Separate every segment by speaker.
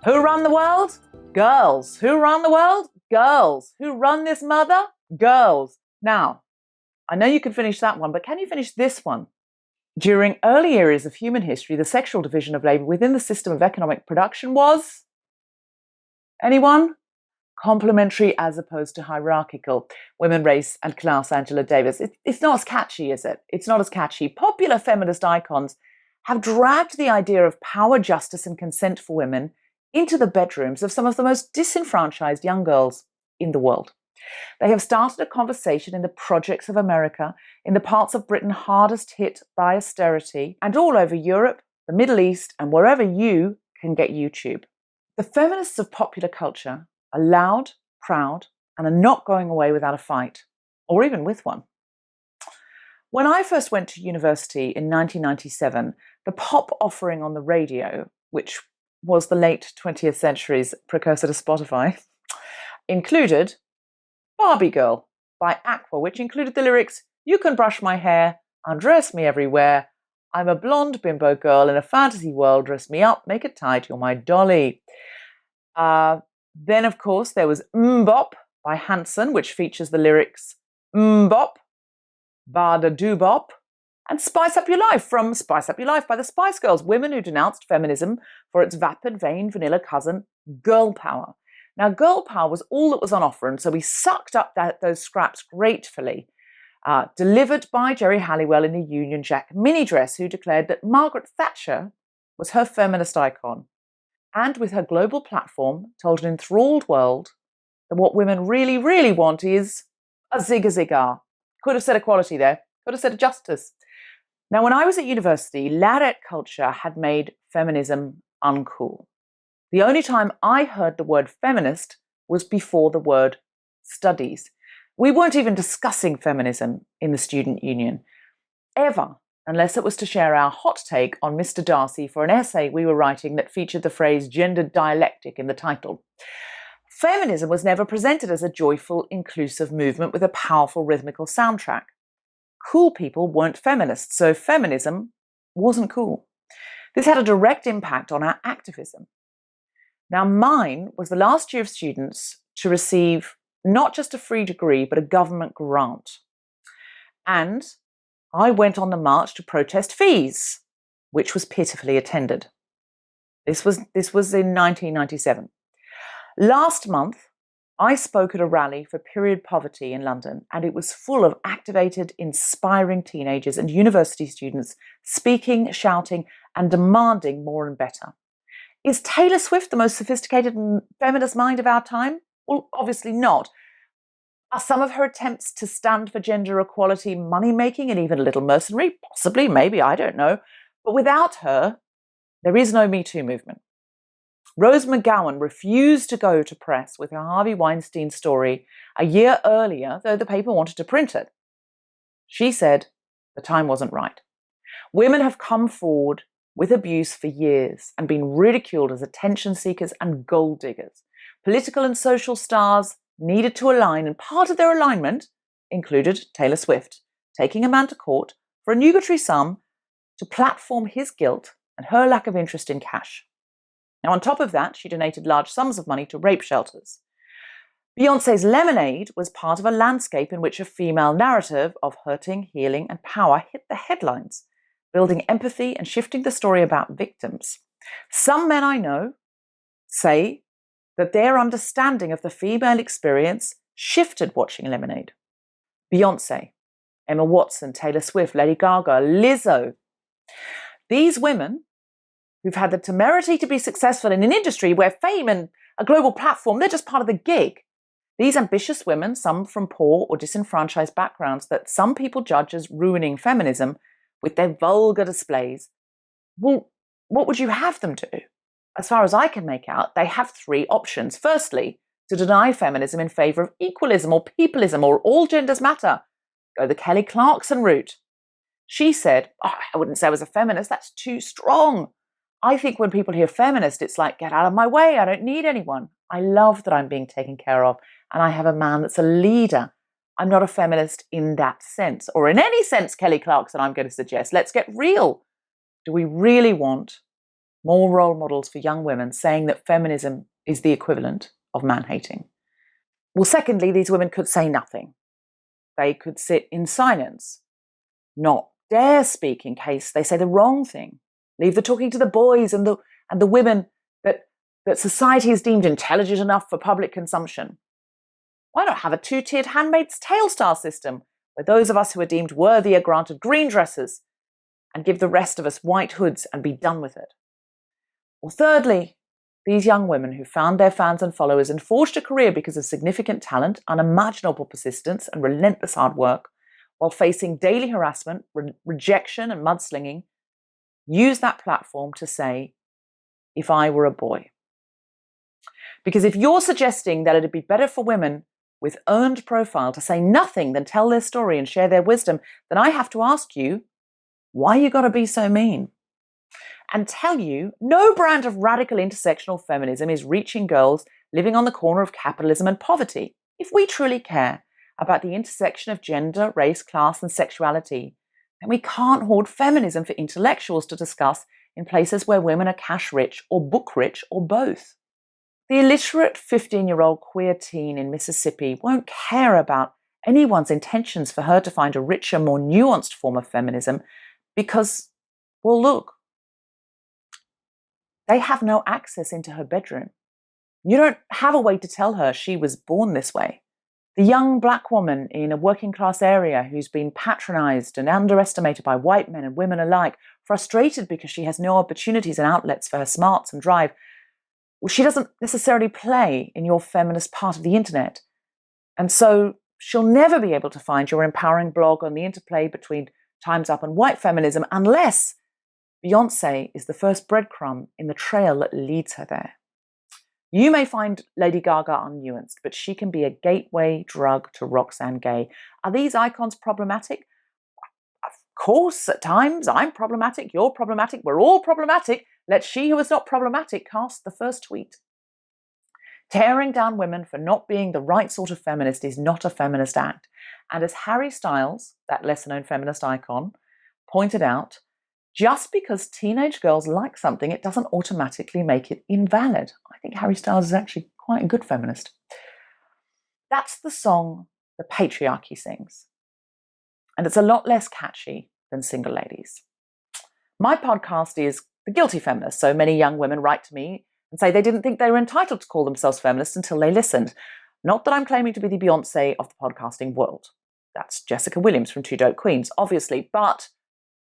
Speaker 1: Who run the world? Girls. Who run the world? Girls. Who run this mother? Girls. Now, I know you can finish that one, but can you finish this one? During early eras of human history, the sexual division of labour within the system of economic production was, anyone? Complementary as opposed to hierarchical. Women, race and class, Angela Davis. It's not as catchy, is it? It's not as catchy. Popular feminist icons have dragged the idea of power, justice and consent for women into the bedrooms of some of the most disenfranchised young girls in the world. They have started a conversation in the projects of America, in the parts of Britain hardest hit by austerity, and all over Europe, the Middle East, and wherever you can get YouTube. The feminists of popular culture are loud, proud, and are not going away without a fight, or even with one. When I first went to university in 1997, the pop offering on the radio, which was the late 20th century's precursor to Spotify, included Barbie Girl by Aqua, which included the lyrics, "You can brush my hair, undress me everywhere. I'm a blonde bimbo girl in a fantasy world. Dress me up, make it tight, you're my dolly." Then, of course, there was Mbop by Hanson, which features the lyrics, Mbop, Bada Doo Bop, and Spice Up Your Life from Spice Up Your Life by the Spice Girls, women who denounced feminism for its vapid, vain, vanilla cousin, girl power. Now, girl power was all that was on offer, and so we sucked up those scraps gratefully. Delivered by Jerry Halliwell in a Union Jack mini dress, who declared that Margaret Thatcher was her feminist icon, and with her global platform told an enthralled world that what women really, really want is a zig-a-zig-ah. Could have said equality there, could have said justice. Now, when I was at university, ladette culture had made feminism uncool. The only time I heard the word feminist was before the word studies. We weren't even discussing feminism in the student union, ever, unless it was to share our hot take on Mr. Darcy for an essay we were writing that featured the phrase gendered dialectic in the title. Feminism was never presented as a joyful, inclusive movement with a powerful rhythmical soundtrack. Cool people weren't feminists, so feminism wasn't cool. This had a direct impact on our activism. Now, mine was the last year of students to receive not just a free degree, but a government grant. And I went on the march to protest fees, which was pitifully attended. This was in 1997. Last month, I spoke at a rally for period poverty in London, and it was full of activated, inspiring teenagers and university students speaking, shouting, and demanding more and better. Is Taylor Swift the most sophisticated and feminist mind of our time? Well, obviously not. Are some of her attempts to stand for gender equality money-making and even a little mercenary? Possibly, maybe, I don't know. But without her, there is no Me Too movement. Rose McGowan refused to go to press with her Harvey Weinstein story a year earlier, though the paper wanted to print it. She said the time wasn't right. Women have come forward with abuse for years and been ridiculed as attention seekers and gold diggers. Political and social stars needed to align, and part of their alignment included Taylor Swift taking a man to court for a nugatory sum to platform his guilt and her lack of interest in cash. Now, on top of that, she donated large sums of money to rape shelters. Beyoncé's Lemonade was part of a landscape in which a female narrative of hurting, healing, and power hit the headlines, building empathy and shifting the story about victims. Some men I know say that their understanding of the female experience shifted watching Lemonade. Beyoncé, Emma Watson, Taylor Swift, Lady Gaga, Lizzo. These women who've had the temerity to be successful in an industry where fame and a global platform, they're just part of the gig. These ambitious women, some from poor or disenfranchised backgrounds that some people judge as ruining feminism with their vulgar displays, well, what would you have them do? As far as I can make out, they have three options. Firstly, to deny feminism in favour of equalism or peopleism or all genders matter. Go the Kelly Clarkson route. She said, I wouldn't say I was a feminist, that's too strong. I think when people hear feminist, it's like, get out of my way, I don't need anyone. I love that I'm being taken care of and I have a man that's a leader. I'm not a feminist in that sense, or in any sense, Kelly Clarkson, I'm going to suggest. Let's get real. Do we really want more role models for young women saying that feminism is the equivalent of man-hating. Well, secondly, these women could say nothing. They could sit in silence, not dare speak in case they say the wrong thing. Leave the talking to the boys and the women that society has deemed intelligent enough for public consumption. Why not have a two-tiered Handmaid's Tale style system where those of us who are deemed worthy are granted green dresses and give the rest of us white hoods and be done with it? Or thirdly, these young women who found their fans and followers and forged a career because of significant talent, unimaginable persistence and relentless hard work, while facing daily harassment, rejection and mudslinging, use that platform to say, if I were a boy. Because if you're suggesting that it'd be better for women with earned profile to say nothing than tell their story and share their wisdom, then I have to ask you, why you gotta be so mean? And tell you, no brand of radical intersectional feminism is reaching girls living on the corner of capitalism and poverty. If we truly care about the intersection of gender, race, class, and sexuality, then we can't hoard feminism for intellectuals to discuss in places where women are cash rich or book rich or both. The illiterate 15-year-old queer teen in Mississippi won't care about anyone's intentions for her to find a richer, more nuanced form of feminism because, well, look, they have no access into her bedroom. You don't have a way to tell her she was born this way. The young black woman in a working class area who's been patronized and underestimated by white men and women alike, frustrated because she has no opportunities and outlets for her smarts and drive, well, she doesn't necessarily play in your feminist part of the internet. And so she'll never be able to find your empowering blog on the interplay between Time's Up and white feminism unless Beyonce is the first breadcrumb in the trail that leads her there. You may find Lady Gaga unnuanced, but she can be a gateway drug to Roxane Gay. Are these icons problematic? Of course, at times. I'm problematic, you're problematic, we're all problematic. Let she who is not problematic cast the first tweet. Tearing down women for not being the right sort of feminist is not a feminist act. And as Harry Styles, that lesser-known feminist icon, pointed out, just because teenage girls like something, it doesn't automatically make it invalid. I think Harry Styles is actually quite a good feminist. That's the song the patriarchy sings. And it's a lot less catchy than Single Ladies. My podcast is The Guilty Feminist, so many young women write to me and say they didn't think they were entitled to call themselves feminists until they listened. Not that I'm claiming to be the Beyonce of the podcasting world. That's Jessica Williams from Two Dope Queens, obviously, but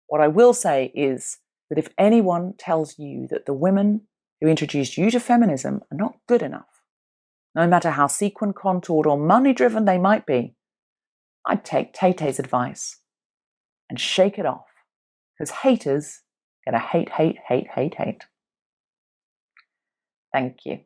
Speaker 1: what I will say is that if anyone tells you that the women who introduced you to feminism are not good enough, no matter how sequin contoured or money-driven they might be, I'd take Tay-Tay's advice and shake it off, because haters gonna hate, hate, hate, hate, hate. Thank you.